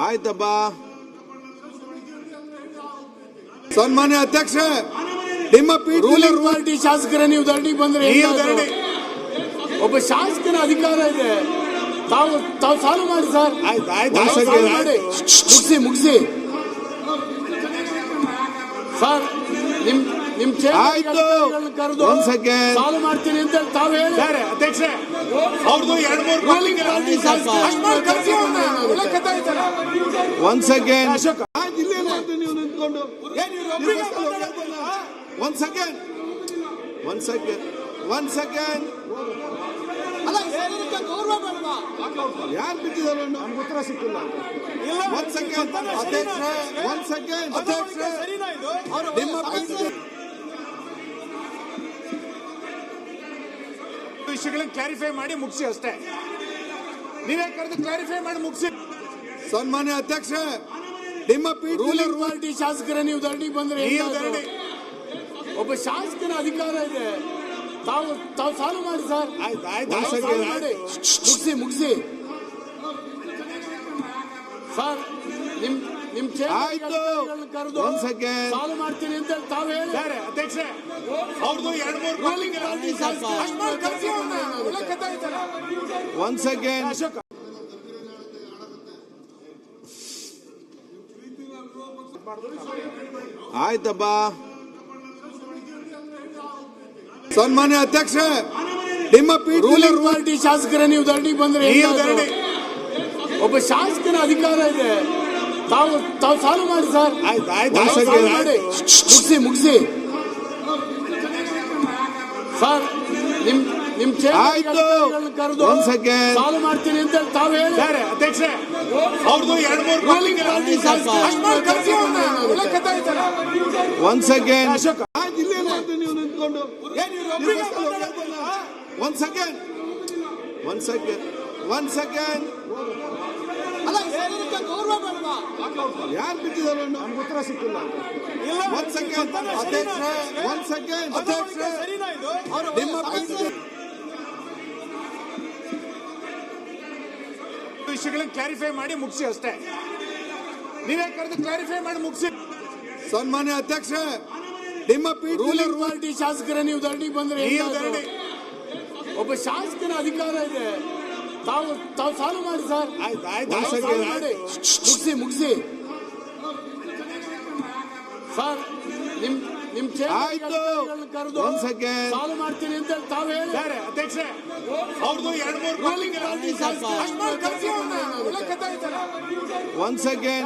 ಆಯ್ತಪ್ಪ. ಸನ್ಮಾನ್ಯ ಅಧ್ಯಕ್ಷ, ನಿಮ್ಮ ರೂಲಿಂಗ್ ಪಾರ್ಟಿ ಶಾಸಕರ ನೀವು ಧರಣಿಗೆ ಬಂದ್ರೆ ಒಬ್ಬ ಶಾಸಕನ ಅಧಿಕಾರ ಇದೆ, ತಾವು ಸಾಲ್ವ್ ಮಾಡಿ ಸರ್. ಮುಗಿಸಿ ಸರ್. ನಿಮ್ ಕರೆದು ಸಾಲ್ವ್ ಮಾಡ್ತೀನಿ ಅಂತ ತಾವು ಹೇಳಿ ಅಧ್ಯಕ್ಷ. ಅವ್ರದ್ದು 2-3 ರೂಲಿಂಗ್ ಪಾರ್ಟಿ ಒನ್ ಸೆಕೆಂಡ್ ನೀವು ನಿಂತ್ಕೊಂಡು ಒನ್ ಸೆಕೆಂಡ್ ಯಾರು ಬಿಟ್ಟಿದ್ದಾರೆ ಉತ್ತರ ಸಿಕ್ಕಿಲ್ಲ. ಒನ್ ಸೆಕೆಂಡ್ ಅಧ್ಯಕ್ಷ, ಒನ್ ಸೆಕೆಂಡ್ ನಿಮ್ಮ ವಿಷಯಗಳನ್ನ ಕ್ಲಾರಿಫೈ ಮಾಡಿ ಮುಗಿಸಿ ಅಷ್ಟೇ. ನೀವೇ ಕರೆದು ಕ್ಲಾರಿಫೈ ಮಾಡಿ ಮುಗಿಸಿ. ಸನ್ಮಾನ್ಯ ಅಧ್ಯಕ್ಷ, ನಿಮ್ಮ ರೂಲಿಂಗ್ ಪಾರ್ಟಿ ಶಾಸಕರ ನೀವು ಧರಣಿಗೆ ಬಂದ್ರೆ ಒಬ್ಬ ಶಾಸಕನ ಅಧಿಕಾರ ಇದೆ, ತಾವು ಸಾಲ್ವ್ ಮಾಡಿ ಸರ್. ಮುಗಿಸಿ ಸರ್. ನಿಮ್ ಕರೆದು ಸಾಲ್ವ್ ಮಾಡ್ತೀನಿ ಅಂತ ತಾವು ಹೇಳಿ ಅಧ್ಯಕ್ಷ. ಅವ್ರದ್ದು 2-3 ರೂಲಿಂಗ್ ಪಾರ್ಟಿ ಒನ್ ಸೆಕೆಂಡ್ ಆಯ್ತಪ್ಪ. ಸನ್ಮಾನ್ಯ ಅಧ್ಯಕ್ಷ, ನಿಮ್ಮ ರೂಲಿಂಗ್ ಪಾರ್ಟಿ ಶಾಸಕರ ನೀವು ಧರಣಿಗೆ ಬಂದ್ರೆ ಒಬ್ಬ ಶಾಸಕನ ಅಧಿಕಾರ ಇದೆ, ತಾವು ಸಾಲ್ವ್ ಮಾಡಿ ಸರ್. ಮುಗಿಸಿ ಸರ್. ನಿಮ್ ಕರೆದು ಸಾಲ್ವ್ ಮಾಡ್ತೀನಿ ಅಂತ ತಾವು ಹೇಳಿ ಅಧ್ಯಕ್ಷ. ಅವ್ರದ್ದು 2-3 ರೂಲಿಂಗ್ ಪಾರ್ಟಿ ಒನ್ ಸೆಕೆಂಡ್ ನೀವು ನಿಂತ್ಕೊಂಡು ಒನ್ ಸೆಕೆಂಡ್ ಯಾರು ಬಿಟ್ಟಿದ್ದಾರೆ ಉತ್ತರ ಸಿಕ್ಕಿಲ್ಲ. ಒನ್ ಸೆಕೆಂಡ್ ಅಧ್ಯಕ್ಷ, ಒನ್ ಸೆಕೆಂಡ್ ನಿಮ್ಮ ವಿಷಯಗಳನ್ನ ಕ್ಲಾರಿಫೈ ಮಾಡಿ ಮುಗಿಸಿ ಅಷ್ಟೇ. ನೀವೇ ಕರೆದು ಕ್ಲಾರಿಫೈ ಮಾಡಿ ಮುಗಿಸಿ. ಸನ್ಮಾನ್ಯ ಅಧ್ಯಕ್ಷ, ನಿಮ್ಮ ರೂಲಿಂಗ್ ಪಾರ್ಟಿ ಶಾಸಕರ ನೀವು ಧರಣಿಗೆ ಬಂದ್ರೆ ಒಬ್ಬ ಶಾಸಕನ ಅಧಿಕಾರ ಇದೆ, ತಾವು ಸಾಲ್ವ್ ಮಾಡಿ ಸರ್. ಮುಗಿಸಿ ಸರ್. ನಿಮ್ ಕರೆದು ಸಾಲ್ವ್ ಮಾಡ್ತೀನಿ ಅಂತ ತಾವು ಹೇಳಿ ಅಧ್ಯಕ್ಷ. ಅವ್ರದ್ದು 2-3 ರೂಲಿಂಗ್ ಪಾರ್ಟಿ ಒನ್ ಸೆಕೆಂಡ್